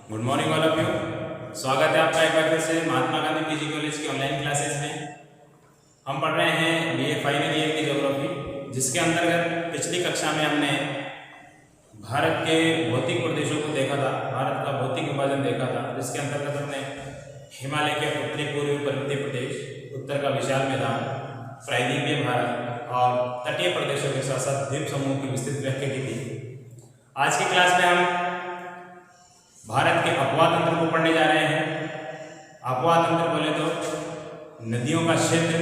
Good morning all of you. स्वागत है आपका एक बार फिर से महात्मा गांधी पीजी कॉलेज की ऑनलाइन क्लासेस में। हम पढ़ रहे हैं बीए फाइनल ईयर की ज्योग्राफी, जिसके अंतर्गत पिछली कक्षा में हमने भारत के भौतिक प्रदेशों को देखा था, भारत का भौतिक विभाजन देखा था, जिसके अंतर्गत हमने हिमालय के उत्तरी पूर्वी पर्वतीय प्रदेश, उत्तर का विशाल मैदान, प्रायद्वीपीय भारत और तटीय प्रदेशों के साथ साथ द्वीप समूह की विस्तृत व्याख्या की थी। आज की क्लास में हम भारत के अपवाह तंत्र को पढ़ने जा रहे हैं। अपवाह तंत्र बोले तो नदियों का क्षेत्र,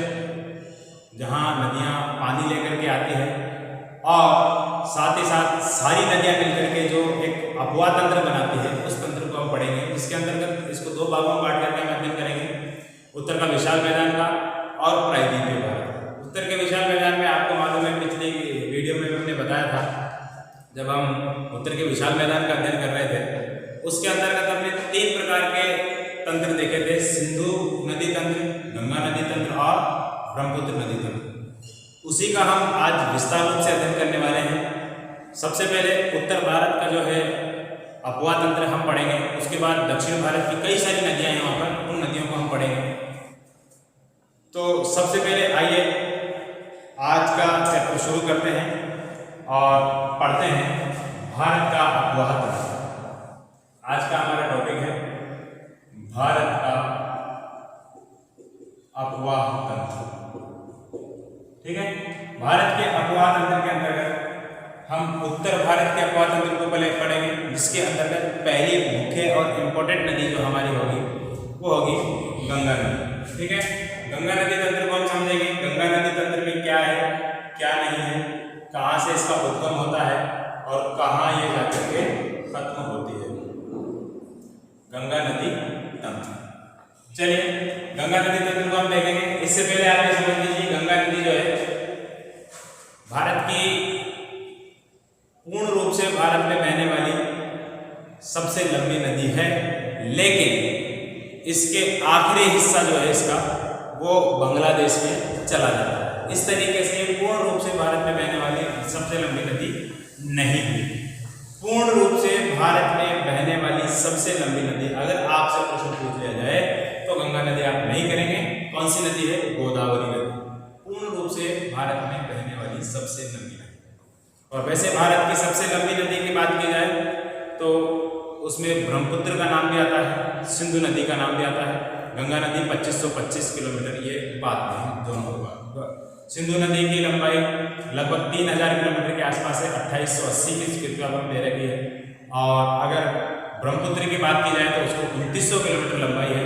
जहाँ नदियाँ पानी लेकर के आती है, और साथ ही साथ सारी नदियाँ मिलकर के जो एक अपवाह तंत्र बनाती है, उस तंत्र को हम पढ़ेंगे। इसके अंतर्गत इसको दो भागों में बांट करके हम अध्ययन करेंगे, उत्तर का विशाल मैदान का और प्रायद्वीपीय भारत। उत्तर के विशाल मैदान में आपको मालूम है, पिछली वीडियो में हमने बताया था, जब हम उत्तर के विशाल मैदान का अध्ययन कर रहे थे, उसके अंतर्गत हमने 3 प्रकार के तंत्र देखे थे: सिंधु नदी तंत्र, गंगा नदी तंत्र और ब्रह्मपुत्र नदी तंत्र। उसी का हम आज विस्तार रूप से अध्ययन करने वाले हैं। सबसे पहले उत्तर भारत का जो है अपवाह तंत्र हम पढ़ेंगे, उसके बाद दक्षिण भारत की कई सारी नदियां हैं वहाँ पर, उन नदियों को हम पढ़ेंगे। तो सबसे पहले आइए आज का चैप्टर शुरू करते हैं और पढ़ते हैं भारत का अपवाह तंत्र। आज का हमारा टॉपिक है भारत का अपवाह तंत्र। ठीक है, भारत के अपवाह तंत्र के अंतर्गत हम उत्तर भारत के अपवाह तंत्र को पहले पढ़ेंगे, जिसके अंतर्गत पहली मुख्य और इम्पोर्टेंट नदी जो हमारी होगी वो होगी गंगा नदी। ठीक है, गंगा नदी तंत्र को हम समझेंगे। गंगा नदी तंत्र में क्या है, क्या नहीं है, कहाँ से इसका उद्गम होता है और कहाँ ये जाकर के खत्म होती है। गंगा नदी तंत्र, चलिए गंगा नदी तंत्र को हम देखेंगे। इससे पहले आप ये समझ लीजिए, गंगा नदी जो है भारत की पूर्ण रूप से भारत में बहने वाली सबसे लंबी नदी है, लेकिन इसके आखिरी हिस्सा जो है इसका वो बांग्लादेश में चला जाता है। इस तरीके से पूर्ण रूप से भारत में बहने वाली सबसे लंबी नदी नहीं है। पूर्ण रूप से भारत में बहने वाली सबसे लंबी नदी अगर आपसे प्रश्न पूछ लिया जाए तो गंगा नदी आप नहीं करेंगे। कौन सी नदी है? गोदावरी नदी। पूर्ण रूप से भारत में बहने वाली सबसे लंबी नदी। और वैसे भारत की सबसे लंबी नदी की बात की जाए तो उसमें ब्रह्मपुत्र का नाम भी आता है, सिंधु नदी का नाम भी आता है। गंगा नदी 2525 किलोमीटर, ये बात नहीं, दोनों होगा। सिंधु नदी की लंबाई लगभग 3000 किलोमीटर के आसपास है, 2880 की स्क्वायर में दे रखी है। और अगर ब्रह्मपुत्र की बात की जाए तो उसको 2900 किलोमीटर लंबाई है।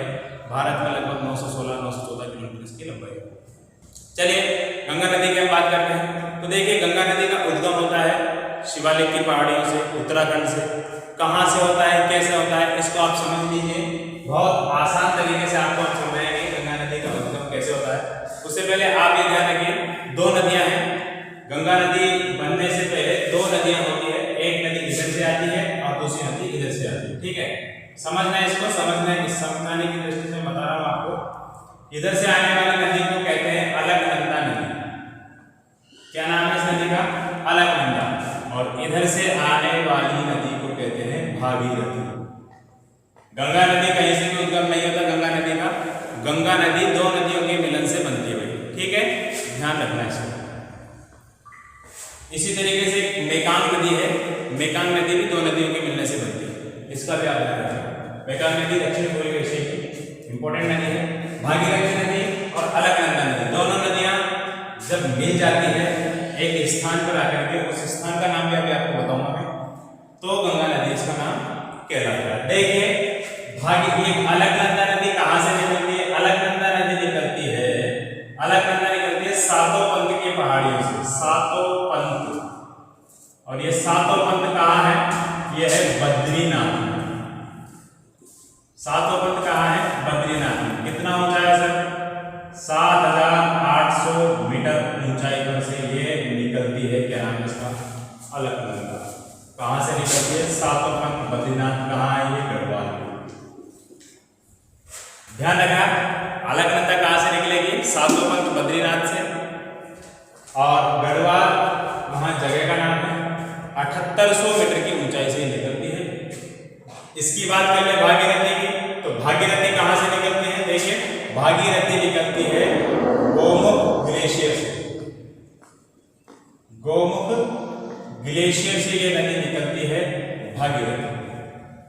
भारत में लगभग 916-914 किलोमीटर इसकी लंबाई है। चलिए गंगा नदी की हम बात करते हैं। तो देखिए, गंगा नदी का उद्गम होता है शिवालिक की पहाड़ियों से, उत्तराखंड से। कहाँ से होता है, कैसे होता है, इसको आप समझ लीजिए। बहुत आसान तरीके से आपको हम समझाएंगे गंगा नदी का उद्गम कैसे होता है। उससे पहले आप ये ध्यान रखिए, 2 नदियां हैं। गंगा नदी बनने से पहले 2 नदियां होती है, एक नदी इधर से आती है और दूसरी नदी इधर से आती है। ठीक है, समझना है इसको, समझाने की दृष्टि से बता रहा हूं आपको। इधर से आने वाली नदी को कहते हैं अलकनंदा नदी। क्या नाम है इस नदी का? अलकनंदा। और इधर से आने वाली नदी को कहते हैं भागीरथी। गंगा नदी कहीं से भी उद्गम नहीं होता गंगा नदी का। गंगा नदी 2 नदियों के मिलन से बनती है। ठीक है, ध्यान रखना इसको। इसी तरीके से मेकांग नदी है, मेकांग नदी भी 2 नदियों के मिलने से बनती है, इसका भी आप ध्यान रखें। मेकांग नदी दक्षिण पूर्वी एशिया की इंपॉर्टेंट नदी है। भागीरथी नदी और अलकनंदा नदी, दोनों नदियां जब मिल जाती है एक स्थान पर आकर के, उस स्थान का नाम भी अभी आपको बताऊंगा मैं, तो गंगा नदी इसका नाम कहलाता है। देखिए, ये अलकनंदा नदी कहाँ से निकलती है? अलकनंदा नदी निकलती है, अलकनंदा निकलती है सातों पंथ की पहाड़ियों से, सातों पंथ। और ये सातों पंथ कहाँ है? ये है बद्रीनाथ। सातों पंथ कहाँ है? बद्रीनाथ। कितना ऊंचा है सर? 7800 मीटर ऊंचाई पर से ये निकलती है। क्या नाम है इसका? अलकनंदा। कहाँ से निकलती है? सातों पंथ बद्रीनाथ। कहाँ है ये? गढ़वाल। ध्यान रखना, अलकनंदा कहाँ से निकलेगी? सातों पंथ बद्रीनाथ से। और गढ़वाल वहां जगह का नाम है। 7800 मीटर की ऊंचाई से निकलती है। इसकी बात कर ले भागीरथी की, तो भागीरथी कहां से निकलती है? देखिए भागीरथी निकलती है गोमुख ग्लेशियर से। गोमुख ग्लेशियर से ये नदी निकलती है भागीरथी।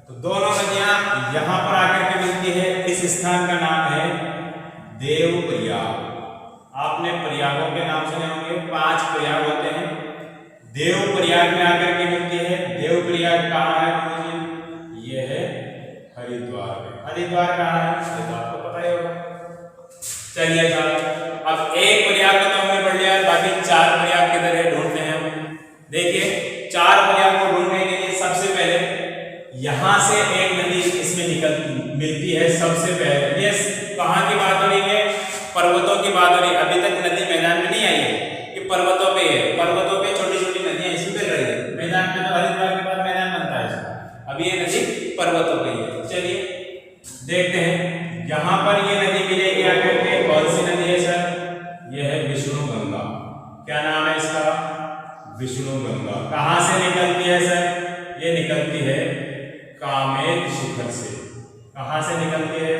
तो दोनों नदियां यहां पर आकर के मिलती है। इस स्थान का नाम है देवप्रयाग। आपने प्रयागों के नाम सुने होंगे, 5 प्रयाग होते हैं। देवप्रयाग में आकर के मिलती है। देवप्रयाग कहाँ है गुरुजी? ये है हरिद्वार में। हरिद्वार कहाँ है? ये तो आपको पता ही होगा। चलिए साहब, अब एक प्रयाग तो हमने पढ़ लिया, बाकी 4 प्रयाग किधर है ढूंढते हैं हम। देखिए 4 प्रयाग को ढूंढने के लिए सबसे पहले यहां से एक नदी इसमें मिलती है। सबसे पहले ये कहाँ की बात हो रही है? पर्वतों की बात हो रही है। अभी तक नदी मैदान में नहीं आई है, ये पर्वतों पे है। पर्वतों पे छोटी छोटी नदियां इसमें मिल रही है। मैदान में तो हरिद्वार के बाद मैदान बनता है। अब ये नदी पर्वतों पे है। चलिए देखते हैं यहाँ पर ये नदी मिलेगी आकर के। कौन सी नदी है सर? ये है विष्णु गंगा। क्या नाम है इसका? विष्णु गंगा। कहाँ से निकलती है सर? ये निकलती है कामेत शिखर से। कहाँ से निकलती है?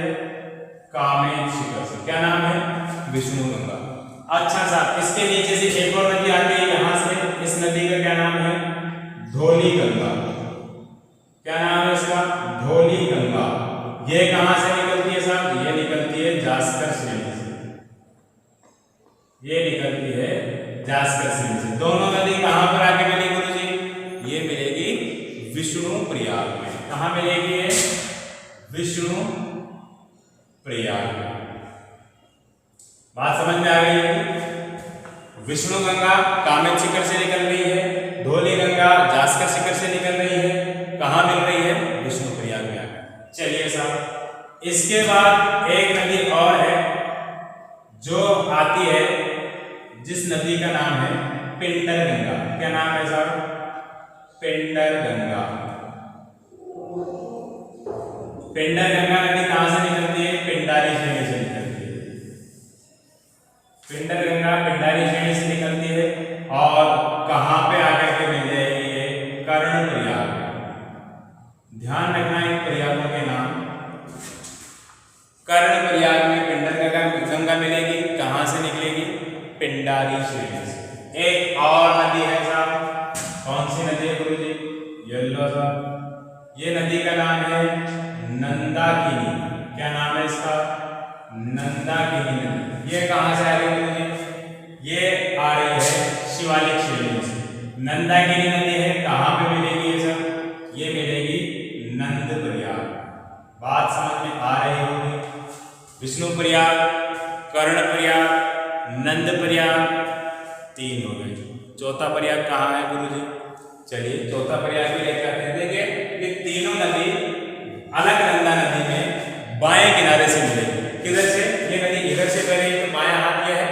कामेत शिखर से। क्या नाम है? विष्णु गंगा। अच्छा साहब, इसके नीचे से एक और नदी आती है यहां से। इस नदी का क्या नाम है? धौली गंगा। क्या नाम है इसका? धौली गंगा। ये कहां से निकलती है साहब? ये निकलती है जास्कर श्रेणी से। ये निकलती है जास्कर श्रेणी से। दोनों नदी कहां पर आके मिलेगी गुरुजी? ये मिलेगी विष्णु प्रयाग में। कहां मिलेगी ये? विष्णु प्रयाग। बात समझ में आ गई है? विष्णु गंगा कामेत शिखर से निकल रही है, धौली गंगा जास्कर शिखर से निकल रही है। कहां मिल रही है? विष्णु प्रयाग में आकर। चलिए साहब, इसके बाद एक नदी और है जो आती है, जिस नदी का नाम है पिंडर गंगा। क्या नाम है साहब? पिंडर गंगा। पिंडर गंगा नदी कहां से निकलती है? पिंडारी श्रेणी से निकलती है। पिंडर गंगा पिंडारी श्रेणी से निकलती है और कहां पे आकर के मिल जाएगी? ये कर्ण प्रयाग। ध्यान रखना इन प्रयागों के नाम। कर्ण प्रयाग में पिंडर गंगा मिलेगी। कहां से निकलेगी? पिंडारी श्रेणी से। एक और नदी है साहब, कौन सी नदी है गुरुजी? येलो साहब। ये नदी का नाम है नंदाकिनी। क्या नाम है इसका? नंदाकिनी नदी। ये कहां से आ रही है मुझे? ये आ रही है शिवालिक श्रेणी से। नंदाकिनी नदी है, कहां पे मिलेगी ये सर? ये मिलेगी नंद प्रयाग। बात समझ में आ रही होगी? विष्णु प्रयाग, कर्ण प्रयाग, नंद प्रयाग, 3 हो गए। चौथा प्रयाग कहां है गुरुजी? चलिए चौथा प्रयाग भी लेकर आते हैं। देखिए ये तीनों नदी अलकनंदा नदी में बाएं किनारे से मिलेगी। किधर से? ये नदी इधर से बह रही है, तो बायां हाथ ये है,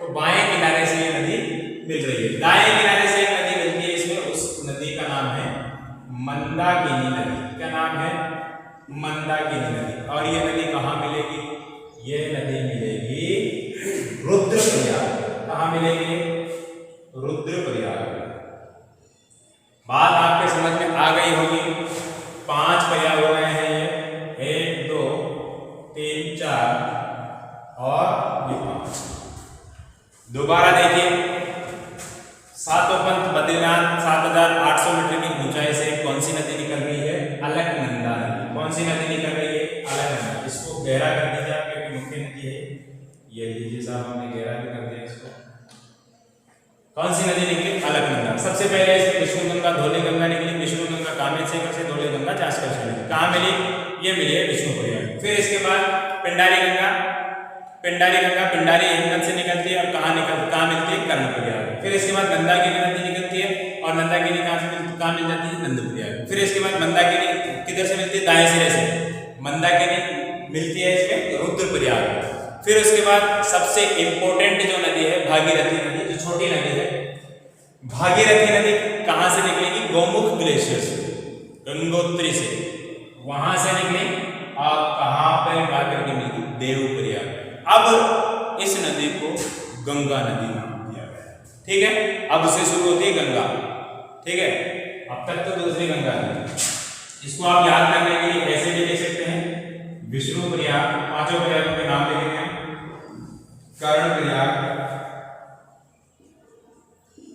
तो बाएं किनारे से ये नदी मिल रही है। दाएं किनारे से एक नदी मिलती है इसमें, उस नदी का नाम है मंदाकिनी नदी। क्या नाम है? मंदाकिनी नदी। और ये नदी कहाँ मिलेगी? ये नदी मिलेगी रुद्रप्रयाग। कहाँ मिलेगी? रुद्रप्रयाग। बात आपके समझ में आ गई होगी। 5 प्रयाग हो गए हैं ये, 1 2 3 4 और ये 5। दोबारा देखिए, सातों पंथ बद्रीनाथ 7800 मीटर की ऊंचाई से कौन सी नदी निकल रही है? अलकनंदा नदी। कौन सी नदी निकल रही है? अलकनंदा। इसको गहरा कर दीजिए आप, क्योंकि मुख्य नदी है। ये लीजिए साहब, हमने गहरा भी कर दिया इसको। कौन सी नदी निकली? अलकनंदा। सबसे पहले इसमें विष्णु गंगा, धौली गंगा निकली। विष्णु गंगा कामेत शिखर से, धौली गंगा जास्कर से। कहाँ मिली? ये मिली है विष्णु प्रयाग। फिर इसके बाद पिंडारी गंगा। पिंडारी गंगा पिंडारी हिमनद से निकलती है और कहाँ मिलती है? कर्ण प्रयाग। फिर इसके बाद मंदाकिनी नदी निकलती है और मंदाकिनी कहाँ मिल जाती है? नंद प्रयाग। फिर इसके बाद मंदाकिनी किधर से मिलती है? दाएं सिरे से। मंदाकिनी मिलती है इसमें रुद्रप्रयाग। फिर उसके बाद सबसे इंपॉर्टेंट जो नदी है भागीरथी नदी, जो छोटी नदी है। भागीरथी नदी कहां से निकलेगी? गोमुख ग्लेशियर से, गंगोत्री से, वहां से निकली और कहां पर आकर के मिली? देवप्रयाग। अब इस नदी को गंगा नदी नाम दिया गया। ठीक है, अब से शुरू होती है गंगा। ठीक है, अब तक तो दूसरी गंगा नदी। इसको आप याद करने के लिए ऐसे भी लिख सकते हैं, विष्णु प्रयाग, पांचों प्रयागों के नाम लिखेंगे हम, कर्ण प्रयाग,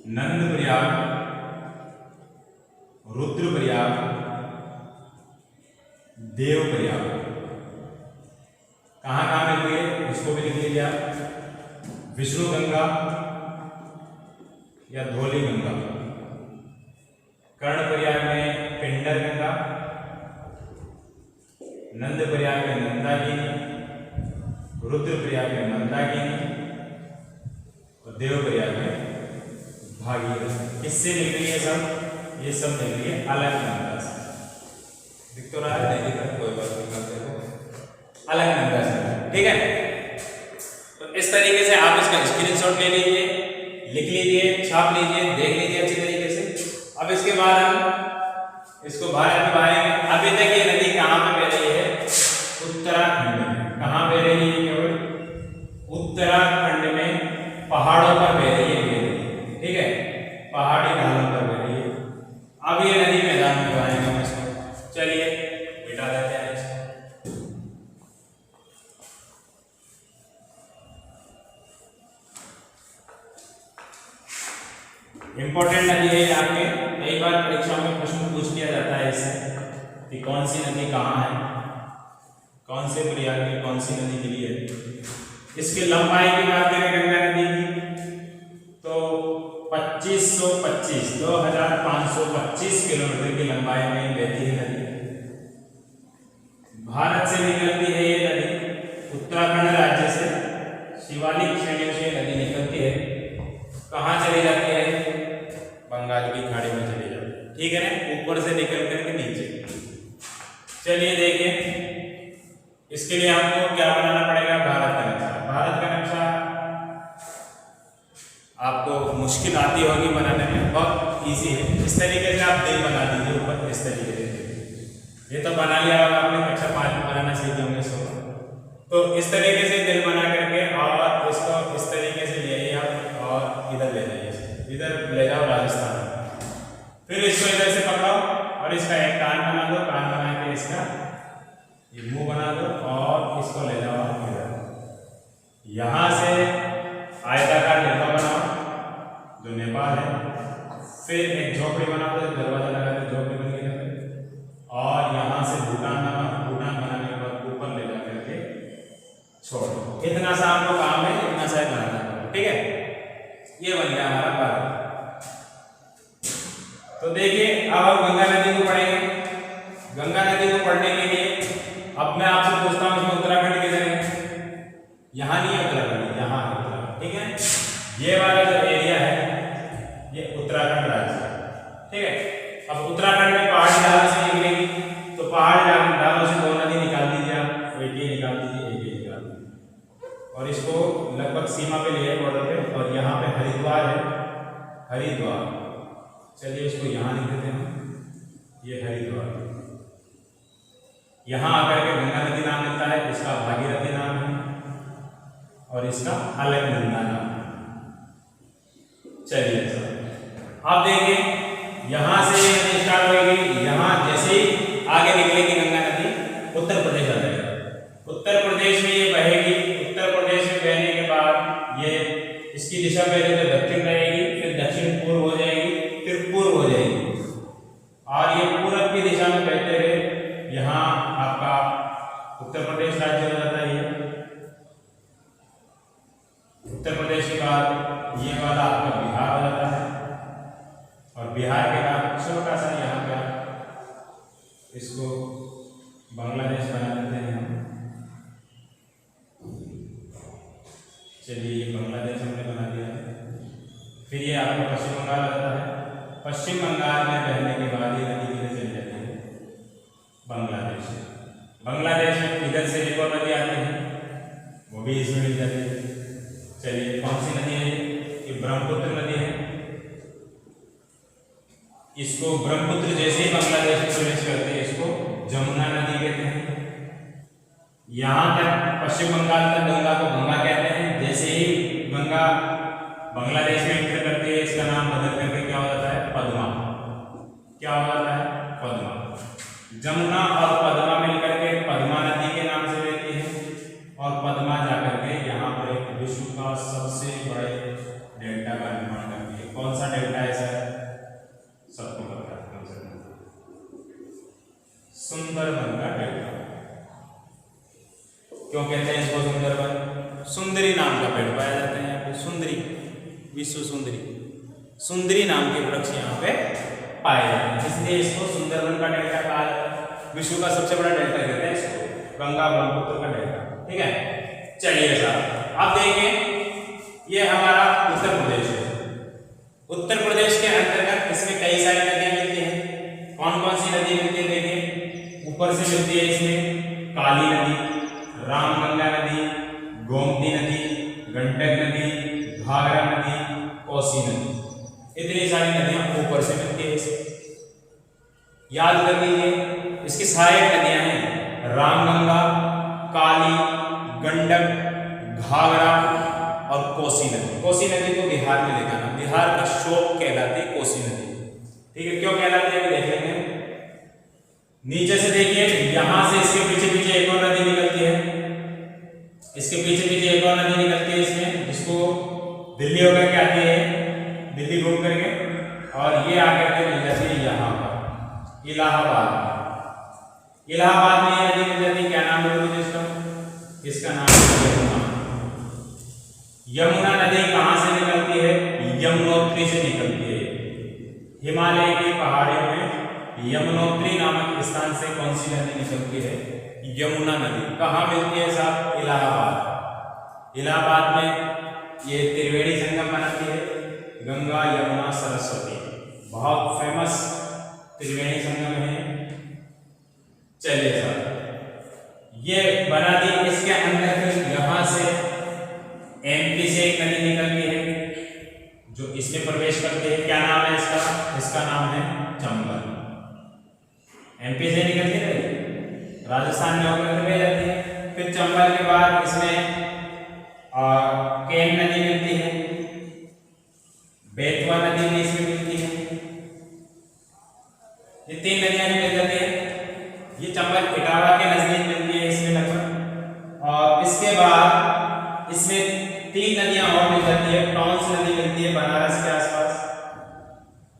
नंद प्रयाग, रुद्र प्रयाग, देव प्रयाग। कहां कहां मिलती है इसको भी लिख लीजिए आप, विष्णु गंगा या धौली गंगा, कर्ण प्रयाग में पिंडर गंगा, नंद प्रयाग में नंदाकिनी, रुद्र प्रयाग में मंदाकिनी और देव प्रयाग में भागीरथी। किससे मिल रही है सब? ये सब मिल रही है अलग नंदा से। दिख तो रहा है, नहीं दिख रहा कोई बात नहीं, करते हो अलग नंदा से, ठीक है। तो इस तरीके से आप इसका स्क्रीनशॉट ले लीजिए, लिख लीजिए, छाप लीजिए, देख लीजिए अच्छी तरीके से। अब इसके बाद हम इसको भारत में बांटेंगे। अभी तक ये नदी कहाँ पे बह रही है? उत्तराखंड में। कहाँ बह रही है? केवल उत्तराखंड में पहाड़ों पर बह रही है, ठीक है, पहाड़ी ढालों पर बह रही है। अब ये नदी मैदान में बांटेंगे हम इसको। चलिए बिठा देते हैं इसको। इंपॉर्टेंट नदी है आपके, कई बार परीक्षा में प्रश्न पूछ लिया जाता है इससे कि कौन सी नदी कहाँ है, कौन से प्रयाग में कौन सी नदी मिली है। इसकी लंबाई की बात करें गंगा नदी की तो 2525 किलोमीटर की लंबाई में बहती है नदी। भारत से निकलती है ये नदी, उत्तराखंड राज्य से शिवालिक श्रेणियों से नदी निकलती है। कहाँ चली जाती है? बंगाल की खाड़ी में चली जाती है, ठीक है ना, ऊपर से निकल करके नीचे। चलिए देखिए, इसके लिए हमको क्या बनाना पड़ेगा? भारत का नक्शा। भारत का नक्शा आपको मुश्किल आती होगी बनाने में, बहुत इजी है। इस तरीके से आप दिल बना दीजिए ऊपर, इस तरीके से। ये तो बना लिया होगा आपने, कक्षा 5 में बनाना सीखे होंगे इसको। तो इस तरीके से दिल बना करके और इसको इस तरीके से ले आइए आप और इधर ले जाइए, इधर ले जाओ राजस्थान। फिर इसको इधर से पकड़ो और इसका एक कान बना दो, कान बना के इसका ये मुंह बना दो और इसको ले जाओ इधर। यहाँ से आयताकार रेखा बनाओ जो नेपाल है, फिर एक झोपड़ी बना दो, दरवाजा लगा दो, झोपड़ी बन गई। और यहाँ से भूटान बनाने के बाद ऊपर ले जा करके छोड़ो। इतना सा आपको काम है, इतना सा बनाना, ठीक है। ये बन गया हमारा भारत। तो देखिए अब हम गंगा नदी को पढ़ेंगे। गंगा नदी को पढ़ने के लिए अब मैं आपसे पूछता हूँ इसमें उत्तराखंड किधर है? यहाँ नहीं है उत्तराखंड, यहाँ है उत्तराखंड, ठीक है। ये वाला जो एरिया है ये उत्तराखंड राज्य है, ठीक है। अब उत्तराखंड में पहाड़ी ढालों से निकलेगी, तो पहाड़ी ढालों से दो नदी निकाल दीजिए आप, एक ये निकाल दीजिए, एक ये निकाल दीजिए और इसको लगभग सीमा पे ले बॉर्डर पे। और यहाँ पे हरिद्वार है, हरिद्वार, चलिए इसको यहाँ लिख देते हैं, ये हरिद्वार। यहाँ आकर के गंगा नदी नाम मिलता है, इसका भागीरथी नाम है और इसका अलकनंदा नाम है। चलिए सर आप देखिए, यहाँ से ये नदी स्टार्ट होगी, यहाँ जैसे ही आगे निकलेगी गंगा नदी उत्तर प्रदेश आ जाएगा। उत्तर प्रदेश में ये बहेगी, उत्तर प्रदेश में बहने के बाद ये इसकी दिशा पहले तो दक्षिण रहेगी, फिर दक्षिण पूर्व हो जाएगी, फिर पूर्व हो जाएगी और ये पूरब की दिशा में बहते हुए यहाँ आपका उत्तर प्रदेश राज्य हो जाता है। उत्तर प्रदेश के बाद ये वाला आपका बिहार हो जाता है और बिहार के बाद छोटा सा यहाँ का इसको बांग्लादेश बना देते हैं हम। चलिए ये बांग्लादेश हमने बना दिया है। फिर ये आपका पश्चिम बंगाल आता है। पश्चिम बंगाल में बहने के बाद ये नदी किधर चली जाती है? बांग्लादेश। बांग्लादेश में इधर से एक और नदी आती है, वो भी इसमें मिल जाती है। चलिए कौन सी नदी है? ये ब्रह्मपुत्र नदी है। इसको ब्रह्मपुत्र जैसे ही बांग्लादेश में प्रवेश करते हैं इसको जमुना नदी कहते हैं। यहाँ तक पश्चिम बंगाल तक गंगा को गंगा कहते हैं। जैसे ही गंगा बांग्लादेश में एंटर करती है इसका नाम बदल करके क्या हो जाता है? पद्मा। क्या हो जाता है? पद्मा। जमुना और पद्मा मिलकर के पद्मा नदी के नाम से बहती है और पद्मा जाकर के यहाँ पर एक विश्व का सबसे बड़े डेल्टा का निर्माण करती है। कौन सा डेल्टा है सर? सबको पता है, कौन सा? सुंदरबन का डेल्टा। क्यों कहते हैं इसको सुंदरबन? सुंदरी नाम का पेड़ पाया जाता है यहाँ पे, सुंदरी, विश्व सुंदरी, सुंदरी नाम के वृक्ष यहाँ पे पाए जाते हैं, इसलिए इसको सुंदरबन का डेल्टा कहा जाता है। विश्व का सबसे बड़ा डेल्टा कहते हैं इसको, गंगा ब्रह्मपुत्र का डेल्टा। ठीक है, चलिए साहब अब देखिए ये हमारा उत्तर प्रदेश है। उत्तर प्रदेश के अंतर्गत इसमें कई सारी नदियां मिलती हैं। कौन कौन सी नदी मिलती है? देखिए ऊपर से मिलती है इसमें काली नदी, रामगंगा नदी, गोमती नदी, गंडक नदी, घाघरा नदी, कोसी नदी। इतनी सारी नदियां ऊपर से मिलती है इसमें। याद कर लीजिए इसकी सहायक नदियां हैं रामगंगा, काली, गंडक, घाघरा और कोसी नदी। कोसी नदी को बिहार में लेकर आना, बिहार का शोक कहलाती है कोसी नदी। ठीक है, क्यों कहलाती है अभी देख लेंगे। नीचे से देखिए यहां से इसके पीछे पीछे एक और नदी निकलती है, इसके पीछे पीछे एक और नदी निकलती है इसमें, जिसको दिल्ली होकर के आती है, दिल्ली घूम करके, और ये आकर के मिल जाती है यहाँ पर इलाहाबाद। इलाहाबाद में ये नदी मिल जाती है, क्या नाम है मुझे इसका? इसका नाम है यमुना। यमुना नदी कहाँ से निकलती है? यमुनोत्री से निकलती है। हिमालय की पहाड़ियों में यमुनोत्री नामक स्थान से कौन सी नदी निकलती है? यमुना नदी। कहाँ मिलती है साहब? इलाहाबाद। इलाहाबाद में ये त्रिवेणी संगम बनाती है, गंगा यमुना सरस्वती, बहुत फेमस त्रिवेणी संगम है। चलिए साहब ये बना दी, इसके अंदर फिर यहाँ से एमपी से एक नदी निकलती है जो इसमें प्रवेश करती है। क्या नाम है इसका? इसका नाम है चंबल। एमपी से निकलती है, राजस्थान में होकर के जाती है। फिर चंबल के बाद इसमें केन नदी मिलती है, बेतवा नदी भी इसमें मिलती है। ये तीन नदियां मिल जाती है। ये चंबल इटावा के नजदीक मिलती है इसमें लगभग। और इसके बाद इसमें तीन नदियां और मिल जाती है। टॉन्स नदी मिलती है बनारस के आसपास,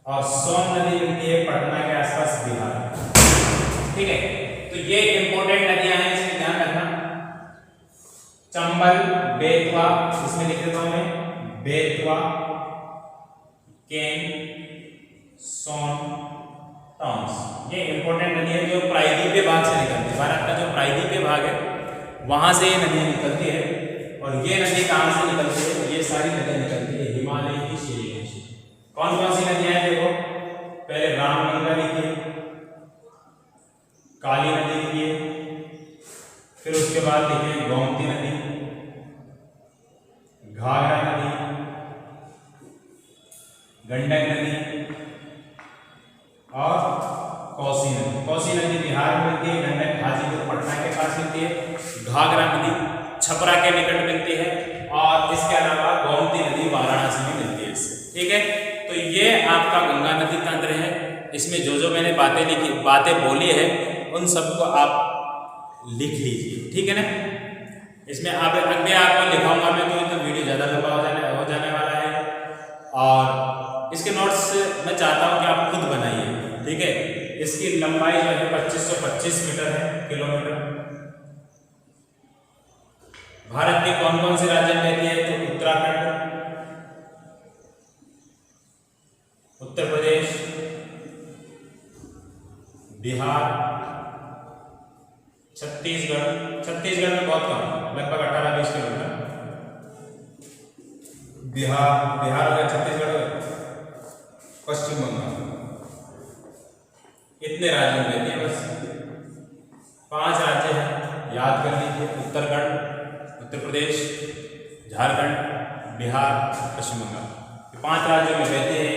और सोन नदी मिलती है पटना के आसपास बिहार। ठीक है, तो ये इंपोर्टेंट नदियां हैं, इसमें ध्यान रखना। चंबल, बेतवा, इसमें लिख देता हूं मैं, बेतवा, केन, सोन, टॉन्स, ये इंपोर्टेंट नदी है जो प्रायद्वीपीय भाग से निकलती है। भारत का जो प्रायद्वीपीय भाग है वहां से ये नदी निकलती है। और ये नदी कहां से निकलती है? ये सारी नदियां निकलती है हिमालय की श्रेणी से। कौन कौन सी नदियां हैं देखो, पहले रामगंगा लिखी है, काली नदी लिखी है, फिर उसके बाद लिखिए गोमती नदी, घाघरा नदी, गंडक नदी और कोसी नदी। कोसी नदी बिहार में मिलती है, गंडक हाजीपुर पटना के पास मिलती है, घाघरा नदी छपरा के निकट मिलती है, और इसके अलावा गोमती नदी वाराणसी में मिलती है इससे। ठीक है, तो ये आपका गंगा नदी तंत्र है। इसमें जो जो मैंने बातें लिखी, बातें बोली है, उन सबको आप लिख लीजिए। ठीक है ना, इसमें आप अगले आपको लिखाऊंगा मैं, तो वीडियो ज़्यादा लंबा हो जाने वाला है। और इसके नोट्स मैं चाहता हूँ कि आप खुद बनाइए। ठीक है, इसकी लंबाई जो है 2525 मीटर है, किलोमीटर। भारत के कौन कौन से राज्य में रहती है? तो उत्तराखंड, उत्तर प्रदेश, बिहार, छत्तीसगढ़। छत्तीसगढ़ में बहुत कम, लगभग 18-20 किलोमीटर। बिहार हो गया, छत्तीसगढ़ हो गया, पश्चिम बंगाल, इतने राज्यों में रहती है। बस 5 राज्य हैं, याद कर लीजिए। उत्तराखंड, उत्तर प्रदेश, झारखंड, बिहार, पश्चिम बंगाल, 5 राज्यों में रहते हैं।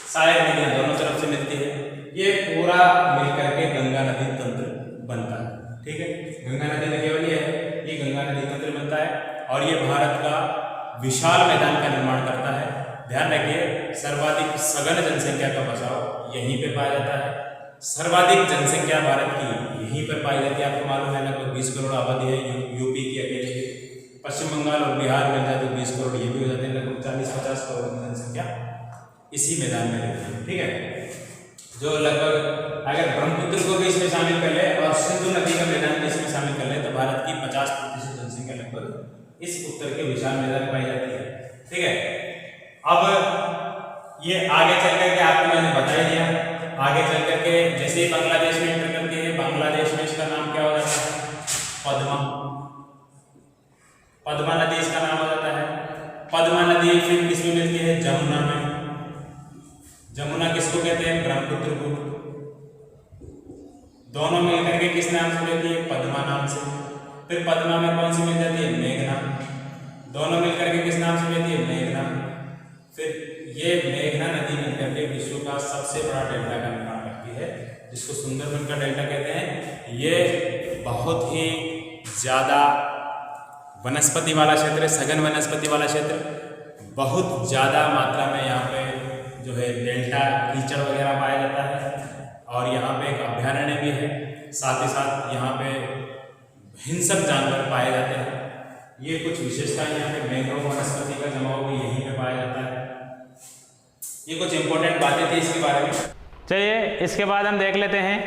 सारे नदियां दोनों तरफ से मिलती है। ये पूरा मिलकर के गंगा नदी तंत्र बनता है। ठीक है, गंगा नदी में केवल ये गंगा नदी तंत्र बनता है, और ये भारत का विशाल मैदान का निर्माण करता है। ध्यान रखिए, सर्वाधिक सघन जनसंख्या का बसाव यहीं पे पाया जाता है। सर्वाधिक जनसंख्या भारत की यहीं पर पाई जाती है। आपको मालूम है लगभग 20 करोड़ आबादी है यूपी की अकेले की। पश्चिम बंगाल और बिहार मिल जाए तो 20 करोड़ ये भी हो जाते हैं, लगभग 40-50 करोड़ की जनसंख्या इसी मैदान में रहती है। ठीक है, जो लगभग अगर ब्रह्मपुत्र को भी इसमें शामिल कर ले और सिंधु नदी का मैदान भी इसमें शामिल कर ले तो भारत की 50% जनसंख्या लगभग इस उत्तर के विशाल मैदान में पाई जाती है। ठीक है, अब ये आगे चल करके आपको मैंने बता ही दिया। आगे चल करके जैसे ही बांग्लादेश में एंटर करती है, बांग्लादेश में इसका नाम क्या हो जाता है? पद्मा। पद्मा नदी इसका नाम हो जाता है। पद्मा नदी फिर किसमें मिलती है? जमुना में। जमुना किसको कहते हैं? ब्रह्मपुत्र को। दोनों मिलकर के किस नाम से मिलती है? पद्मा नाम से। फिर पद्मा में कौन सी मिल जाती है? मेघना। दोनों मिलकर के किस नाम से मिलती है? मेघना। फिर ये मेघना नदी मिलकर के विश्व का सबसे बड़ा डेल्टा का निर्माण करती है, जिसको सुंदरबन का डेल्टा कहते हैं। ये बहुत ही ज्यादा वनस्पति वाला क्षेत्र है, सघन वनस्पति वाला क्षेत्र। बहुत ज्यादा मात्रा में यहाँ पे जो है डेल्टा कीचड़ वगैरह पाया जाता है और यहाँ पे एक अभ्यारण्य भी है। साथ ही साथ यहाँ पे हिंसक जानवर पाए जाते हैं। ये कुछ विशेषताएं यहाँ पे मैंग्रोव वनस्पति का जमाव भी यहीं पे पाया जाता है। ये कुछ इंपॉर्टेंट बातें थी इसके बारे में। चलिए इसके बाद हम देख लेते हैं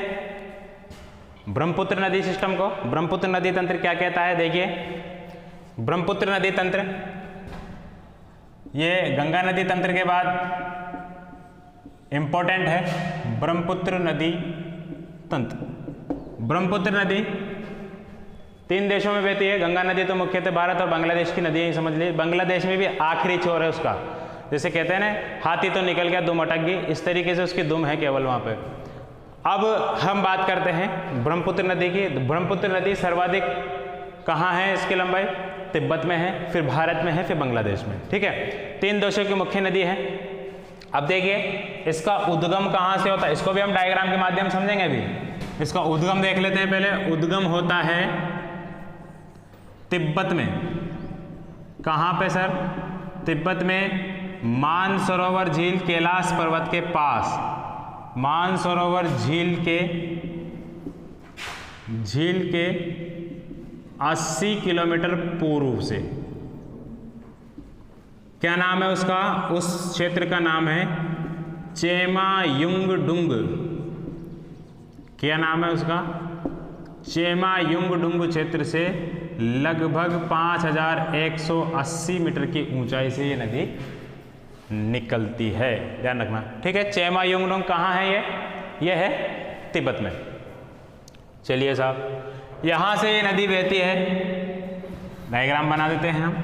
ब्रह्मपुत्र नदी सिस्टम को। ब्रह्मपुत्र नदी तंत्र क्या कहता है? देखिए, ब्रह्मपुत्र नदी तंत्र ये गंगा नदी तंत्र के बाद इंपॉर्टेंट है। ब्रह्मपुत्र नदी तंत्र। ब्रह्मपुत्र नदी 3 देशों में बहती है। गंगा नदी तो मुख्यतः भारत और बांग्लादेश की नदी है, समझ लीजिए। बांग्लादेश में भी आखिरी छोर है उसका, जैसे कहते हैं ना हाथी तो निकल गया दुम अटक गई, इस तरीके से उसकी दुम है केवल वहाँ पे। अब हम बात करते हैं ब्रह्मपुत्र नदी की। ब्रह्मपुत्र नदी सर्वाधिक कहाँ है? इसकी लंबाई तिब्बत में है, फिर भारत में है, फिर बांग्लादेश में। ठीक है, 3 देशों की मुख्य नदी है। अब देखिए इसका उद्गम कहाँ से होता है, इसको भी हम डायग्राम के माध्यम समझेंगे। अभी इसका उद्गम देख लेते हैं पहले। उद्गम होता है तिब्बत में। कहाँ पे सर? तिब्बत में मानसरोवर झील कैलाश पर्वत के पास। मानसरोवर झील के 80 किलोमीटर पूर्व से। क्या नाम है उसका? उस क्षेत्र का नाम है चेमायुंगडुंग। क्या नाम है उसका? चेमायुंगडुंग क्षेत्र से लगभग 5180 मीटर की ऊंचाई से ये नदी निकलती है, ध्यान रखना। ठीक है, चेमायुंगडुंग कहाँ है? ये है तिब्बत में। चलिए साहब, यहाँ से ये नदी बहती है। डायग्राम बना देते हैं हम।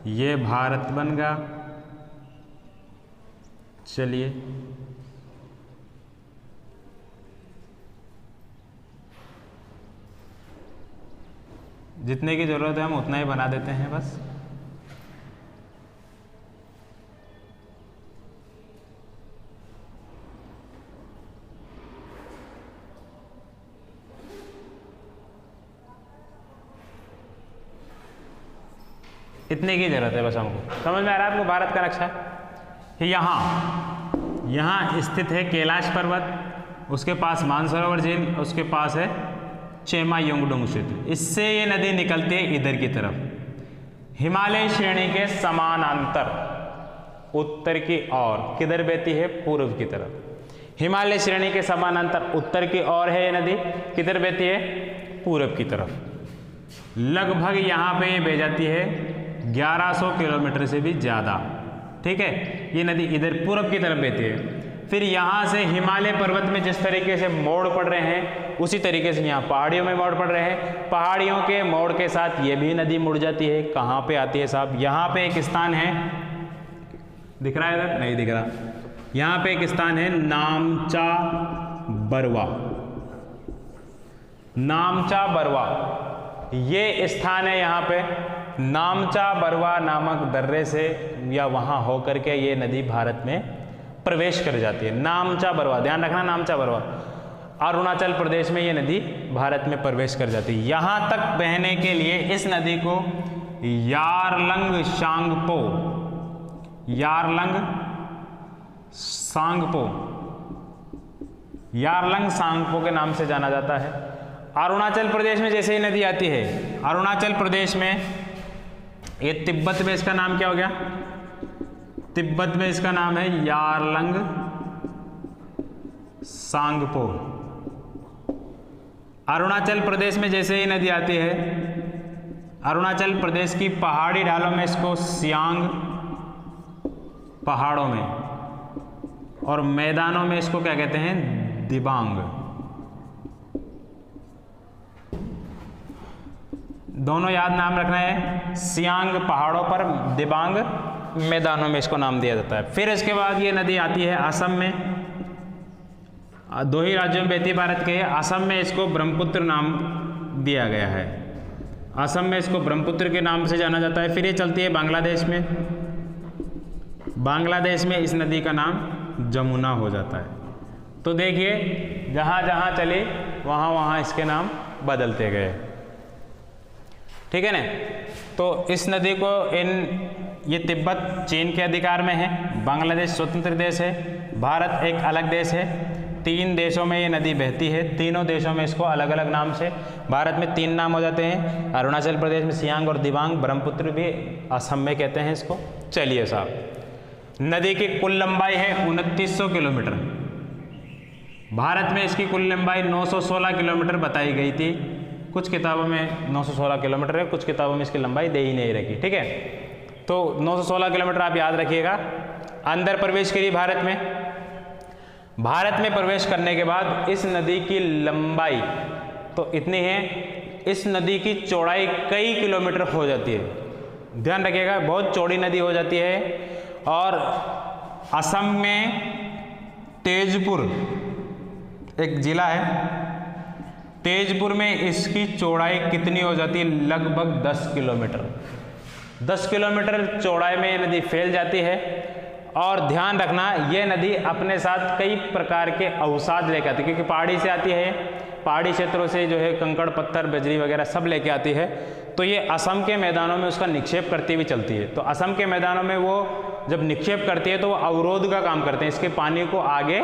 ये भारत बन गया। चलिए जितने की जरूरत है हम उतना ही बना देते हैं बस। इतने की जरूरत है बस हमको। समझ में आ रहा है आपको भारत का नक्शा? यहाँ स्थित है कैलाश पर्वत, उसके पास मानसरोवर झील, उसके पास है चेमायुंगडुंग क्षेत्र। इससे ये नदी निकलती है इधर की तरफ, हिमालय श्रेणी के समानांतर उत्तर की ओर। किधर बहती है? पूर्व की तरफ। हिमालय श्रेणी के समानांतर उत्तर की ओर है ये नदी। किधर बहती है? पूर्व की तरफ। लगभग यहाँ पे ये बह जाती है 1100 किलोमीटर से भी ज़्यादा। ठीक है, ये नदी इधर पूर्व की तरफ बहती है। फिर यहाँ से हिमालय पर्वत में जिस तरीके से मोड़ पड़ रहे हैं, उसी तरीके से यहाँ पहाड़ियों में मोड़ पड़ रहे हैं। पहाड़ियों के मोड़ के साथ ये भी नदी मुड़ जाती है। कहाँ पे आती है साहब? यहाँ पे एक स्थान है, दिख रहा है इधर? नहीं दिख रहा। यहाँ पे एक स्थान है नामचा बरवा। नामचा बरवा ये स्थान है। यहाँ पे नामचा बरवा नामक दर्रे से या वहाँ होकर के ये नदी भारत में प्रवेश कर जाती है। नामचा बरवा, ध्यान रखना, नामचा बरवा। अरुणाचल प्रदेश में ये नदी भारत में प्रवेश कर जाती है। यहाँ तक बहने के लिए इस नदी को यारलंग सांगपो यारलंग सांगपो के नाम से जाना जाता है। अरुणाचल प्रदेश में जैसे ही नदी आती है, अरुणाचल प्रदेश में ये तिब्बत में इसका नाम क्या हो गया? तिब्बत में इसका नाम है यारलंग सांगपो। अरुणाचल प्रदेश में जैसे ही नदी आती है, अरुणाचल प्रदेश की पहाड़ी ढालों में इसको सियांग पहाड़ों में, और मैदानों में इसको क्या कहते हैं? दिबांग। दोनों याद नाम रखना है, सियांग पहाड़ों पर, दिबांग मैदानों में इसको नाम दिया जाता है। फिर इसके बाद ये नदी आती है असम में, दो ही राज्यों में बहती है भारत के। असम में इसको ब्रह्मपुत्र नाम दिया गया है, असम में इसको ब्रह्मपुत्र के नाम से जाना जाता है। फिर ये चलती है बांग्लादेश में, बांग्लादेश में इस नदी का नाम जमुना हो जाता है। तो देखिए जहाँ जहाँ चली वहाँ वहाँ इसके नाम बदलते गए, ठीक है ना। तो इस नदी को ये तिब्बत चीन के अधिकार में है, बांग्लादेश स्वतंत्र देश है, भारत एक अलग देश है। 3 देशों में ये नदी बहती है, तीनों देशों में इसको अलग अलग नाम से, भारत में 3 नाम हो जाते हैं, अरुणाचल प्रदेश में सियांग और दिबांग, ब्रह्मपुत्र भी असम में कहते हैं इसको। चलिए साहब, नदी की कुल लंबाई है 2900 किलोमीटर। भारत में इसकी कुल लंबाई 916 किलोमीटर बताई गई थी। कुछ किताबों में 916 किलोमीटर है, कुछ किताबों में इसकी लंबाई दे ही नहीं रखी, ठीक है। तो 916 किलोमीटर आप याद रखिएगा। अंदर प्रवेश करिए भारत में। भारत में प्रवेश करने के बाद इस नदी की लंबाई तो इतनी है, इस नदी की चौड़ाई कई किलोमीटर हो जाती है। ध्यान रखिएगा, बहुत चौड़ी नदी हो जाती है। और असम में तेजपुर एक जिला है, तेजपुर में इसकी चौड़ाई कितनी हो जाती है? लगभग 10 किलोमीटर। 10 किलोमीटर चौड़ाई में ये नदी फैल जाती है। और ध्यान रखना, ये नदी अपने साथ कई प्रकार के अवसाद लेकर आती है, क्योंकि पहाड़ी से आती है, पहाड़ी क्षेत्रों से जो है कंकड़ पत्थर बजरी वगैरह सब लेके आती है। तो ये असम के मैदानों में उसका निक्षेप करती हुई चलती है। तो असम के मैदानों में वो जब निक्षेप करती है तो वो अवरोध का काम करते हैं, इसके पानी को आगे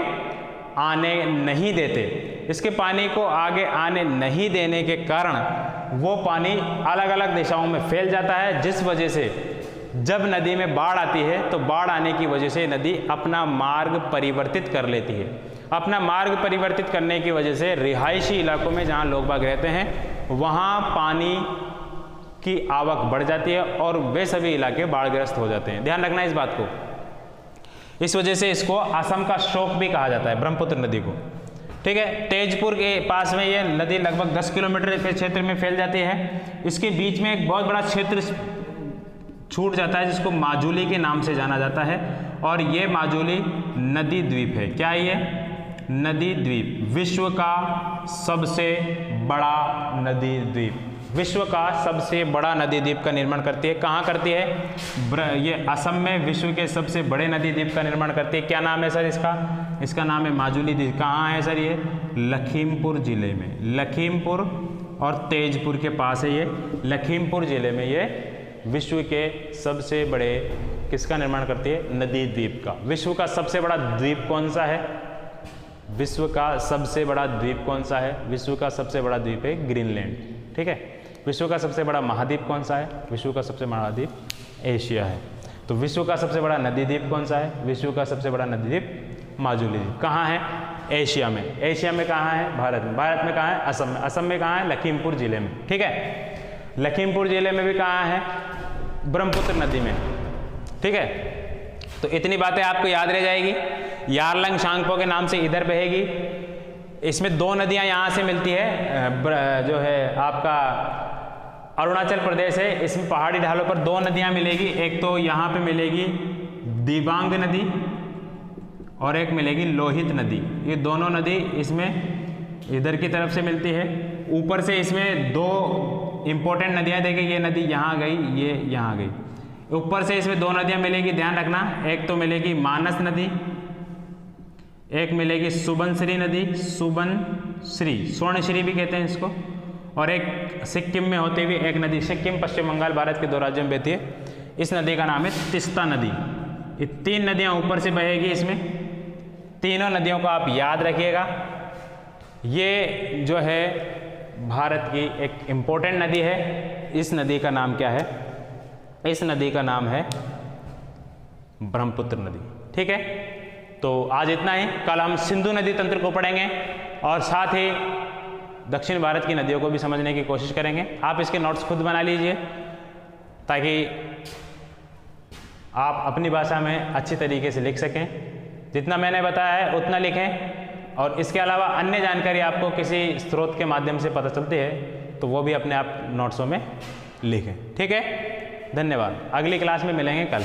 आने नहीं देते। इसके पानी को आगे आने नहीं देने के कारण वो पानी अलग अलग दिशाओं में फैल जाता है, जिस वजह से जब नदी में बाढ़ आती है तो बाढ़ आने की वजह से नदी अपना मार्ग परिवर्तित कर लेती है। अपना मार्ग परिवर्तित करने की वजह से रिहायशी इलाकों में जहाँ लोग बाग रहते हैं वहाँ पानी की आवक बढ़ जाती है और वे सभी इलाके बाढ़ग्रस्त हो जाते हैं। ध्यान रखना इस बात को। इस वजह से इसको असम का शोक भी कहा जाता है, ब्रह्मपुत्र नदी को, ठीक है। तेजपुर के पास में ये नदी लगभग 10 किलोमीटर के क्षेत्र में फैल जाती है। इसके बीच में एक बहुत बड़ा क्षेत्र छूट जाता है जिसको माजुली के नाम से जाना जाता है, और ये माजुली नदी द्वीप है। क्या ये? नदी द्वीप, विश्व का सबसे बड़ा नदी द्वीप, विश्व का सबसे बड़ा नदी द्वीप का निर्माण करती है। कहाँ करती है? ये असम में विश्व के सबसे बड़े नदी द्वीप का निर्माण करती है। क्या नाम है सर इसका? इसका नाम है माजुली द्वीप। कहाँ है सर ये? लखीमपुर जिले में, लखीमपुर और तेजपुर के पास है ये। लखीमपुर जिले में ये विश्व के सबसे बड़े किसका निर्माण करती है? नदी द्वीप का। विश्व का सबसे बड़ा द्वीप कौन सा है? विश्व का सबसे बड़ा द्वीप कौन सा है? विश्व का सबसे बड़ा द्वीप है ग्रीनलैंड, ठीक है। विश्व का सबसे बड़ा महाद्वीप कौन सा है? विश्व का सबसे बड़ा महाद्वीप एशिया है। तो विश्व का सबसे बड़ा नदी द्वीप कौन सा है? विश्व का सबसे बड़ा नदी द्वीप माजुली द्वीप। कहाँ है? एशिया में। एशिया में कहाँ है? भारत में। भारत में कहाँ है? असम में। असम में कहाँ है? लखीमपुर जिले में, ठीक है। लखीमपुर जिले में भी कहाँ है? ब्रह्मपुत्र नदी में, ठीक है। तो इतनी बातें आपको याद रह जाएगी। यारलंग सांगपो के नाम से इधर बहेगी। इसमें 2 नदियाँ यहाँ से मिलती है, जो है आपका अरुणाचल प्रदेश है, इसमें पहाड़ी ढालों पर 2 नदियाँ मिलेगी। एक तो यहाँ पे मिलेगी दिबांग नदी और एक मिलेगी लोहित नदी। ये दोनों नदी इसमें इधर की तरफ से मिलती है। ऊपर से इसमें 2 इंपॉर्टेंट नदियाँ देखिए, ये नदी यहाँ गई, ये यहाँ गई। ऊपर से इसमें 2 नदियाँ मिलेगी, ध्यान रखना। एक तो मिलेगी मानस नदी, एक मिलेगी सुबनश्री नदी, सुबनश्री, स्वर्णश्री भी कहते हैं इसको। और एक सिक्किम में होते हुए एक नदी, सिक्किम पश्चिम बंगाल भारत के 2 राज्यों में बहती है। इस नदी का नाम है तिस्ता नदी। ये 3 नदियाँ ऊपर से बहेगी इसमें। तीनों नदियों को आप याद रखिएगा। ये जो है भारत की एक इम्पोर्टेंट नदी है। इस नदी का नाम क्या है? इस नदी का नाम है ब्रह्मपुत्र नदी। ठीक है, तो आज इतना ही। कल हम सिंधु नदी तंत्र को पढ़ेंगे और साथ ही दक्षिण भारत की नदियों को भी समझने की कोशिश करेंगे। आप इसके नोट्स खुद बना लीजिए ताकि आप अपनी भाषा में अच्छी तरीके से लिख सकें। जितना मैंने बताया है उतना लिखें, और इसके अलावा अन्य जानकारी आपको किसी स्रोत के माध्यम से पता चलती है तो वो भी अपने आप नोट्सों में लिखें। ठीक है, धन्यवाद। अगली क्लास में मिलेंगे कल।